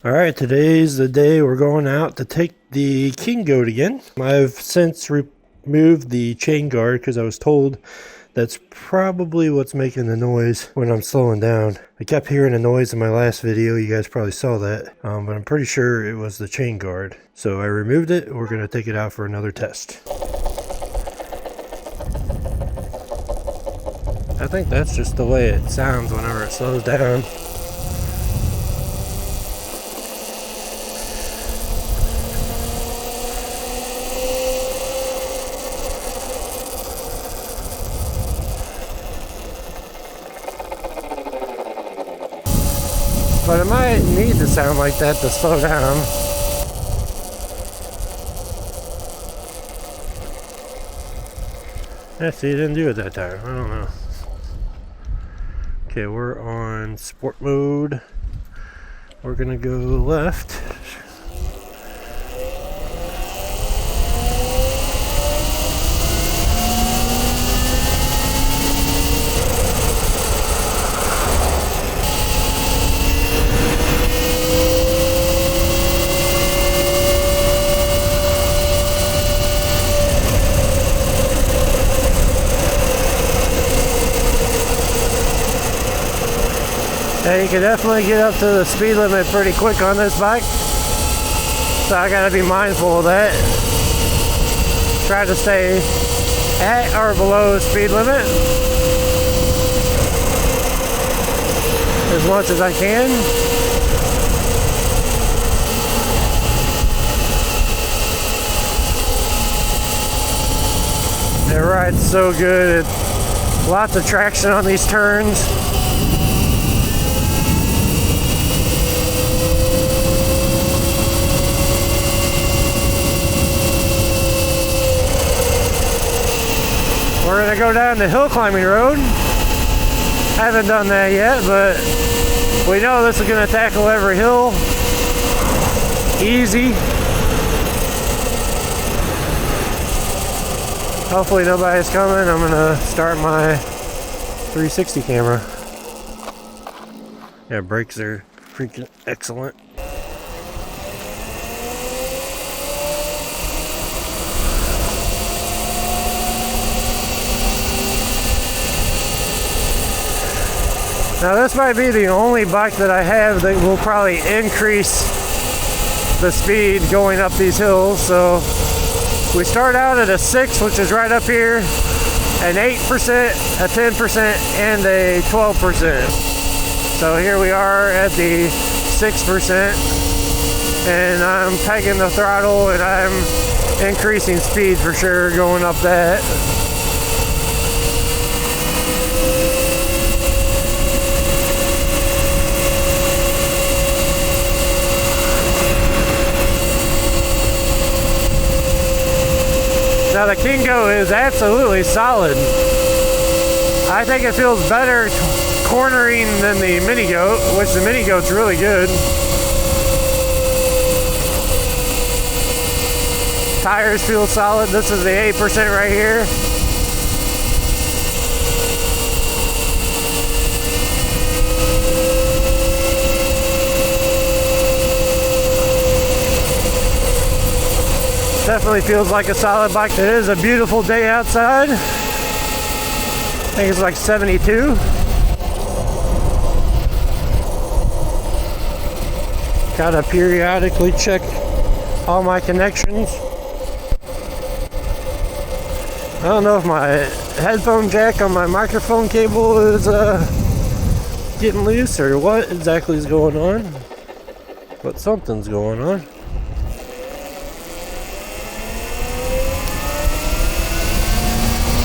Alright, today's the day we're going out to take the king goat again. I've since removed the chain guard because I was told that's probably what's making the noise when I'm slowing down. I kept hearing a noise in my last video, you guys probably saw that, but I'm pretty sure it was the chain guard. So I removed it, we're going to take it out for another test. I think that's just the way it sounds whenever it slows down. But it might need to sound like that to slow down. Yeah, see, it didn't do it that time. I don't know. Okay, we're on sport mode. We're gonna go left. Yeah, you can definitely get up to the speed limit pretty quick on this bike. So I gotta be mindful of that. Try to stay at or below the speed limit as much as I can. It rides so good. Lots of traction on these turns. We're gonna go down the hill climbing road. Haven't done that yet, but we know this is gonna tackle every hill easy. Hopefully nobody's coming. I'm gonna start my 360 camera. Yeah, brakes are freaking excellent. Now this might be the only bike that I have that will probably increase the speed going up these hills. So we start out at a 6, which is right up here, an 8%, a 10%, and a 12%. So here we are at the 6%, and I'm pegging the throttle and I'm increasing speed for sure going up that. Now the Kingo is absolutely solid. I think it feels better cornering than the Mini Goat, which the Mini Goat's really good. Tires feel solid. This is the 8% right here. Definitely feels like a solid bike. It is a beautiful day outside. I think it's like 72. Gotta periodically check all my connections. I don't know if my headphone jack on my microphone cable is getting loose or what exactly is going on, but something's going on.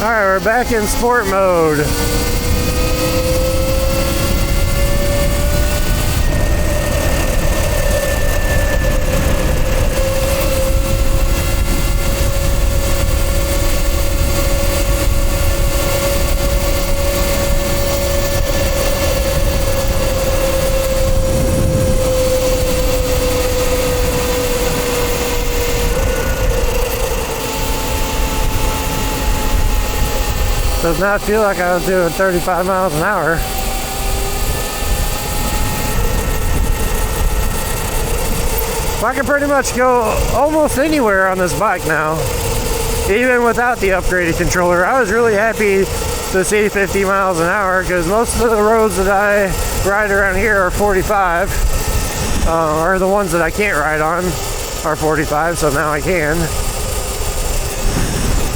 Alright, we're back in sport mode. Does not feel like I was doing 35 miles an hour. I can pretty much go almost anywhere on this bike now, even without the upgraded controller. I was really happy to see 50 miles an hour because most of the roads that I ride around here are 45, or the ones that I can't ride on are 45, so now I can.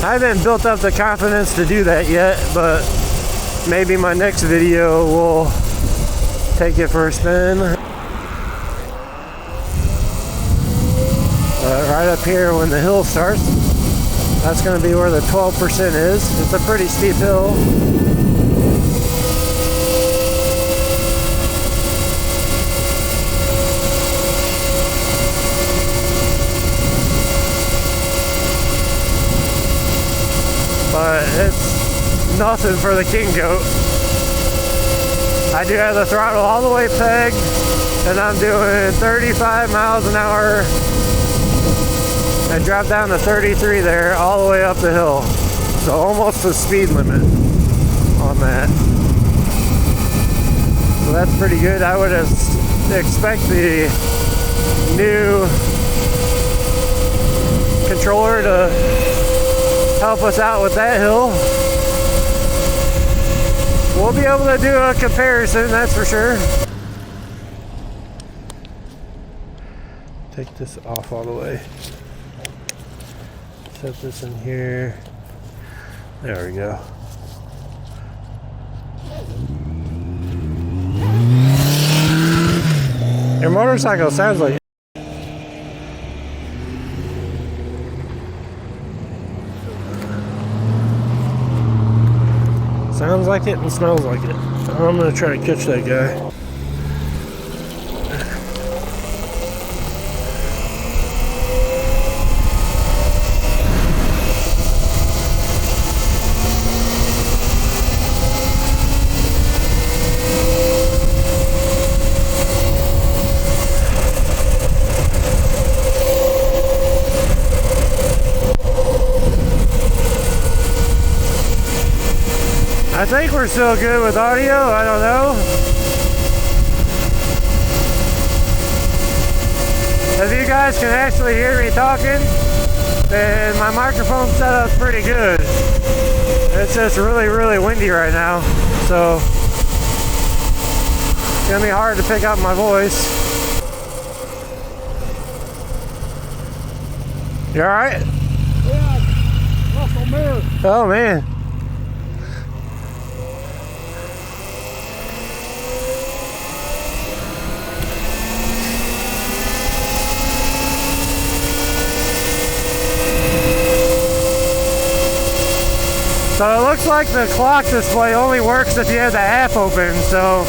I haven't built up the confidence to do that yet, but maybe my next video will take it for a spin. Right up here when the hill starts, that's going to be where the 12% is. It's a pretty steep hill. But it's nothing for the King Goat. I do have the throttle all the way pegged, and I'm doing 35 miles an hour. I dropped down to 33 there, all the way up the hill. So almost the speed limit on that. So that's pretty good. I would expect the new controller to help us out with that hill. We'll be able to do a comparison, that's for sure. Take this off all the way. Set this in here. There we go. Your motorcycle sounds like it and smells like it. I'm gonna try to catch that guy. I think we're still good with audio, I don't know. If you guys can actually hear me talking, then my microphone setup's pretty good. It's just really, really windy right now, so it's gonna be hard to pick up my voice. You alright? Yeah, muscle mirror. Oh man. So it looks like the clock display only works if you have the app open, so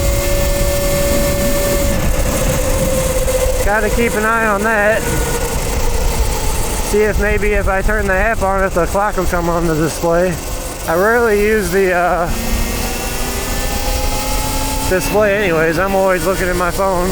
gotta keep an eye on that. See if maybe if I turn the app on, if the clock will come on the display. I rarely use the display anyways. I'm always looking at my phone.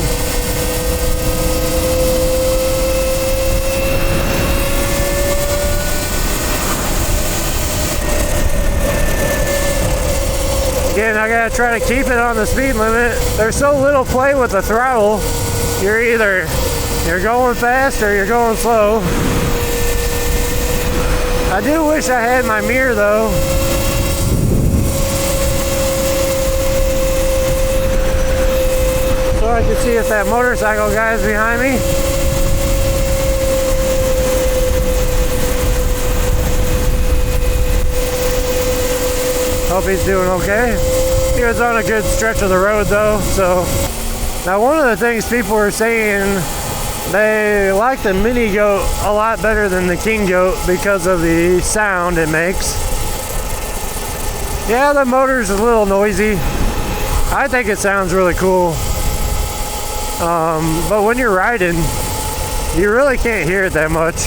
Again, I gotta try to keep it on the speed limit. There's so little play with the throttle. You're going fast or you're going slow. I do wish I had my mirror though. So I can see if that motorcycle guy's behind me. Hope he's doing okay. He was on a good stretch of the road though, so. Now one of the things people were saying, they like the Mini Goat a lot better than the King Goat because of the sound it makes. Yeah, the motor's a little noisy. I think it sounds really cool. But when you're riding, you really can't hear it that much.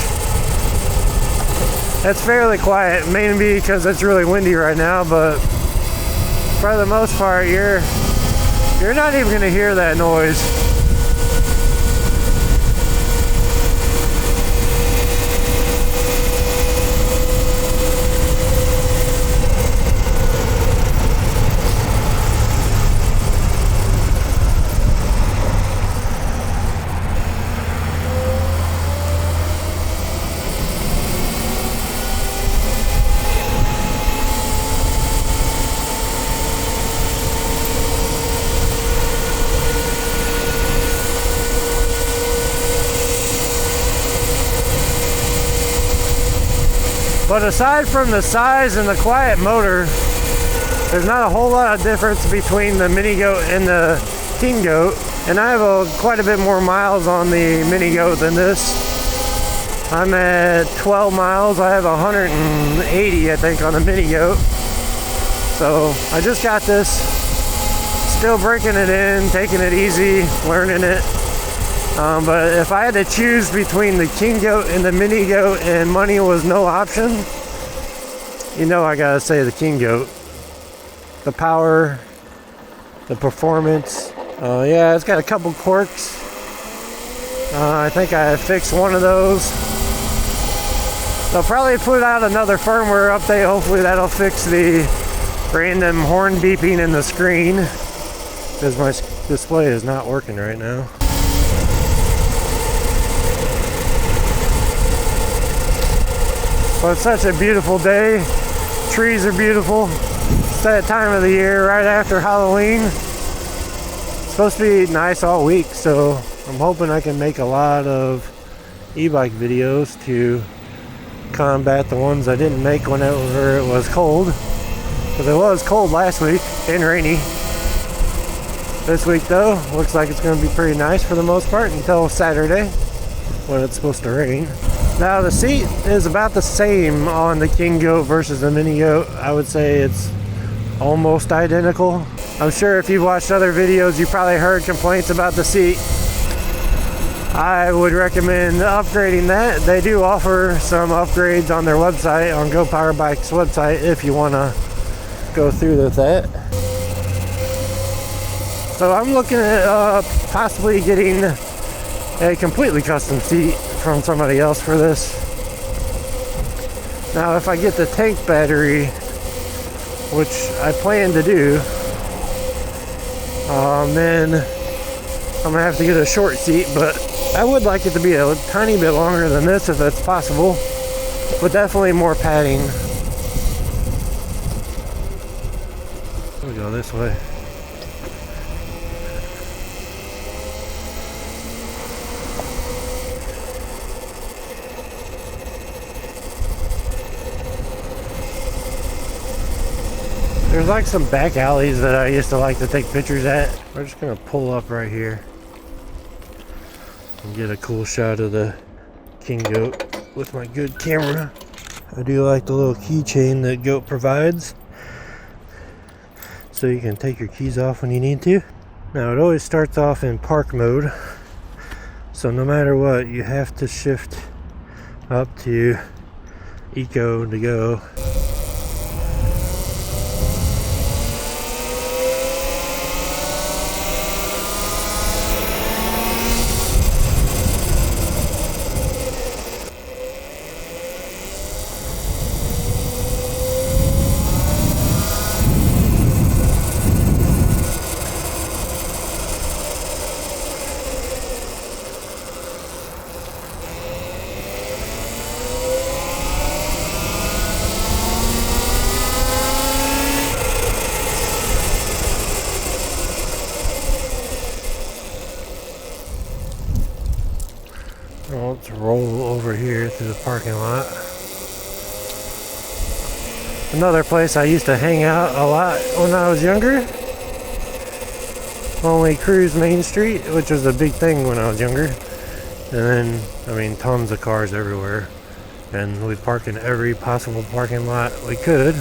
It's fairly quiet, maybe because it's really windy right now, but for the most part, you're not even going to hear that noise. But aside from the size and the quiet motor, there's not a whole lot of difference between the mini goat and the king goat. And I have quite a bit more miles on the mini goat than this. I'm at 12 miles. I have 180, I think, on the mini goat. So I just got this. Still breaking it in, taking it easy, learning it. But if I had to choose between the king goat and the mini goat and money was no option, you know I gotta say the king goat. The power, the performance. Yeah, it's got a couple quirks. I think I fixed one of those. They'll probably put out another firmware update. Hopefully that'll fix the random horn beeping in the screen, because my display is not working right now. But it's such a beautiful day. Trees are beautiful. It's that time of the year right after Halloween. It's supposed to be nice all week, so I'm hoping I can make a lot of e-bike videos to combat the ones I didn't make whenever it was cold. Because it was cold last week and rainy. This week though, looks like it's going to be pretty nice for the most part until Saturday when it's supposed to rain. Now the seat is about the same on the king goat versus the mini goat. I would say it's almost identical. I'm sure if you've watched other videos, you probably heard complaints about the seat. I would recommend upgrading that. They do offer some upgrades on their website, on Go Power Bike's website, if you want to go through with that. So I'm looking at possibly getting a completely custom seat from somebody else for this. Now if I get the tank battery, which I plan to do, then I'm gonna have to get a short seat, but I would like it to be a tiny bit longer than this if that's possible, but definitely more padding. We'll go this way. There's like some back alleys that I used to like to take pictures at. We're just gonna pull up right here and get a cool shot of the king goat with my good camera. I do like the little keychain that goat provides, so you can take your keys off when you need to. Now it always starts off in park mode, so no matter what, you have to shift up to eco to go. Well, let's roll over here through the parking lot. Another place I used to hang out a lot when I was younger. Only cruise Main Street, which was a big thing when I was younger. And then, I mean, tons of cars everywhere. And we'd park in every possible parking lot we could.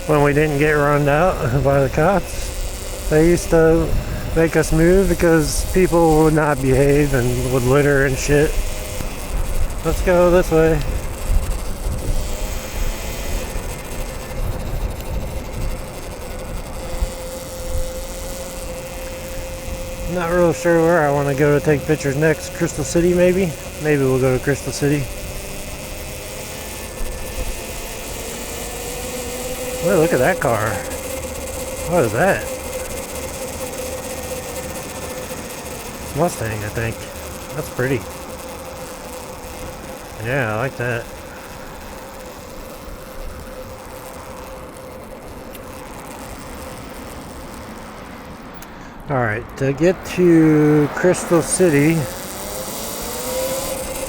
When we didn't get run out by the cops, they used to make us move because people would not behave and would litter and shit. Let's go this way. Not real sure where I want to go to take pictures next. Crystal City maybe? Maybe we'll go to Crystal City. Oh, look at that car. What is that? Mustang, I think. That's pretty. Yeah, I like that. Alright, to get to Crystal City,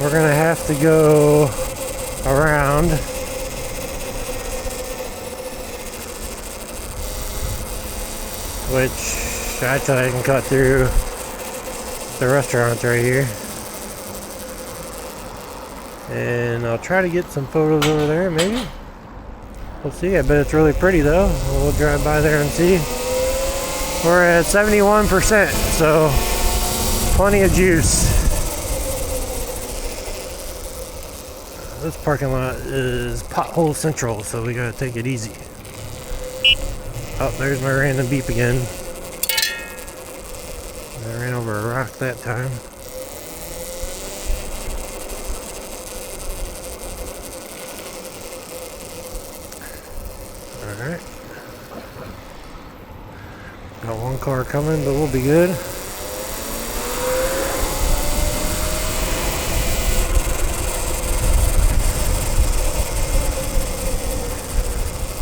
we're gonna have to go around. Which actually I can cut through the restaurant right here. And I'll try to get some photos over there, maybe. We'll see. I bet it's really pretty though. We'll drive by there and see. We're at 71%, so plenty of juice. This parking lot is pothole central, so we gotta take it easy. Oh, there's my random beep again. I ran over a rock that time. Alright. Got one car coming, but we'll be good.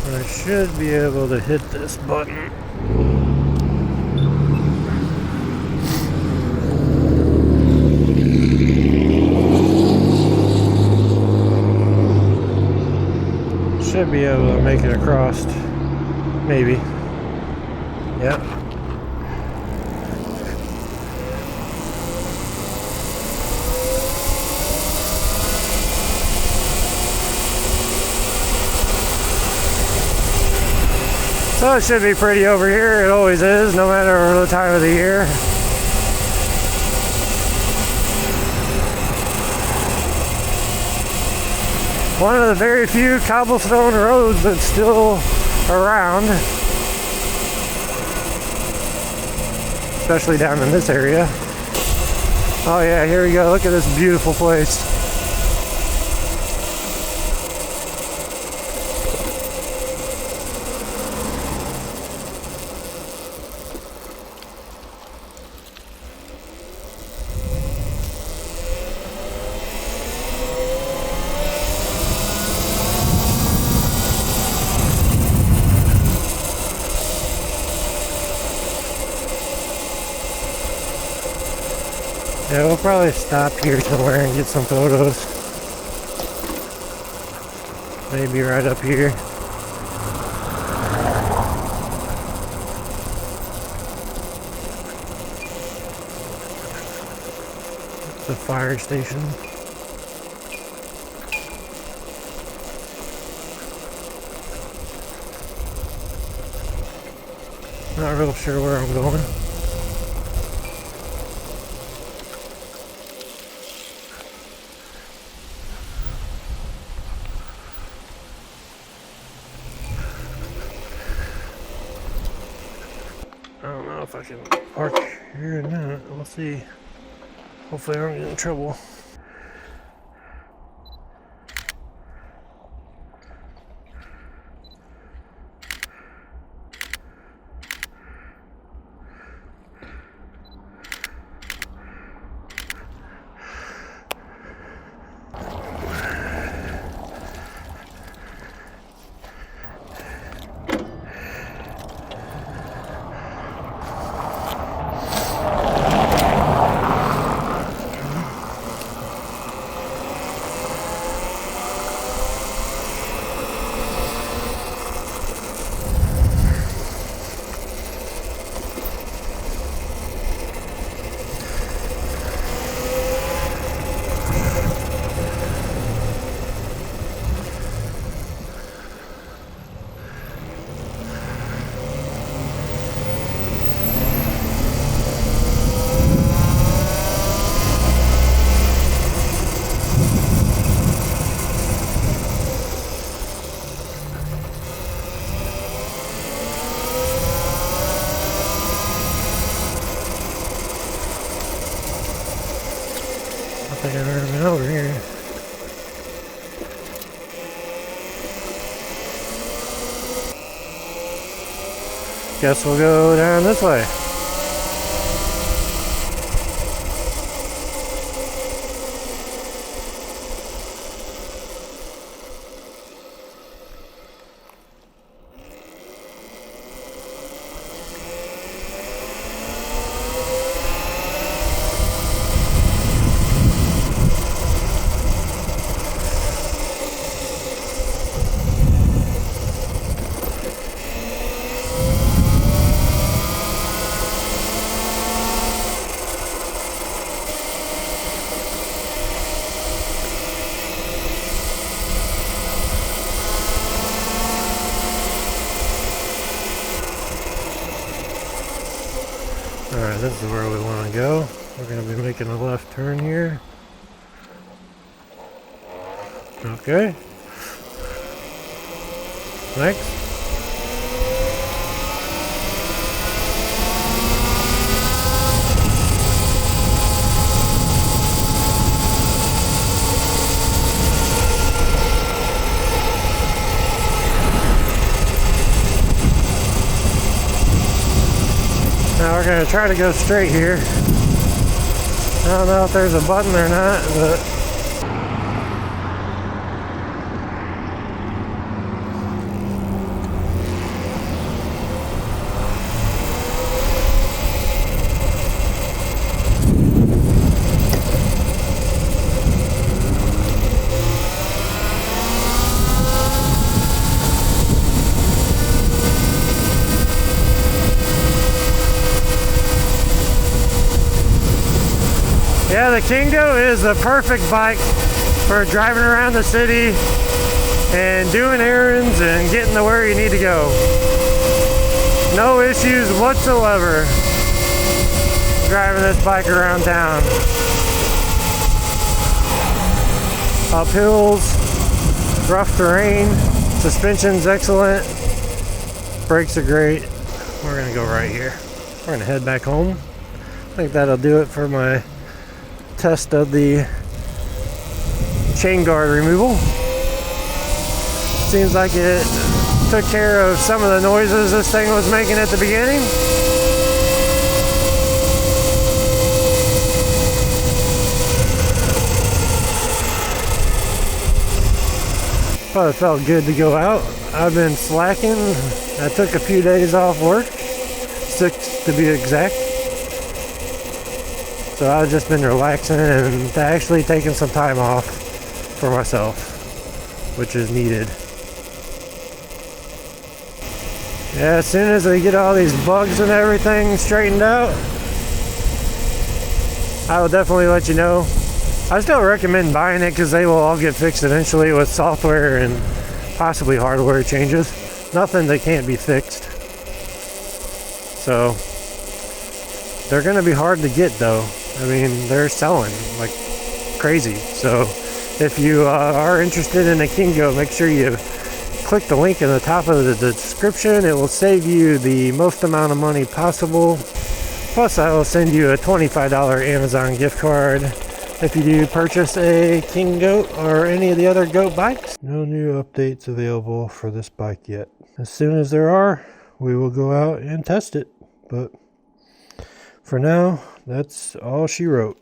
I should be able to hit this button. Should be able to make it across. Maybe. Yep. So it should be pretty over here. It always is, no matter the time of the year. One of the very few cobblestone roads that's still around. Especially down in this area. Oh yeah, here we go. Look at this beautiful place. Yeah, we'll probably stop here somewhere and get some photos. Maybe right up here. It's a fire station. Not real sure where I'm going. I don't know if I can park here or not. We'll see. Hopefully I don't get in trouble. I think I've ever been over here. Guess we'll go down this way. this is where we want to go. We're going to be making a left turn here. Okay. Next. Now we're going to try to go straight here. I don't know if there's a button or not, but yeah, the Kingo is the perfect bike for driving around the city and doing errands and getting to where you need to go. No issues whatsoever driving this bike around town. Up hills, rough terrain, suspension's excellent, brakes are great. We're gonna go right here. We're gonna head back home. I think that'll do it for my test of the chain guard removal. Seems like it took care of some of the noises this thing was making at the beginning. But it felt good to go out. I've been slacking. I took a few days off work, 6 to be exact. So I've just been relaxing and actually taking some time off for myself, which is needed. Yeah, as soon as I get all these bugs and everything straightened out, I will definitely let you know. I still recommend buying it because they will all get fixed eventually with software and possibly hardware changes. Nothing that can't be fixed. So they're going to be hard to get though. I mean, they're selling like crazy. So if you are interested in a Kingo, make sure you click the link in the top of the description. It will save you the most amount of money possible. Plus, I will send you a $25 Amazon gift card if you do purchase a King Goat or any of the other goat bikes. No new updates available for this bike yet. As soon as there are, we will go out and test it. But for now, that's all she wrote.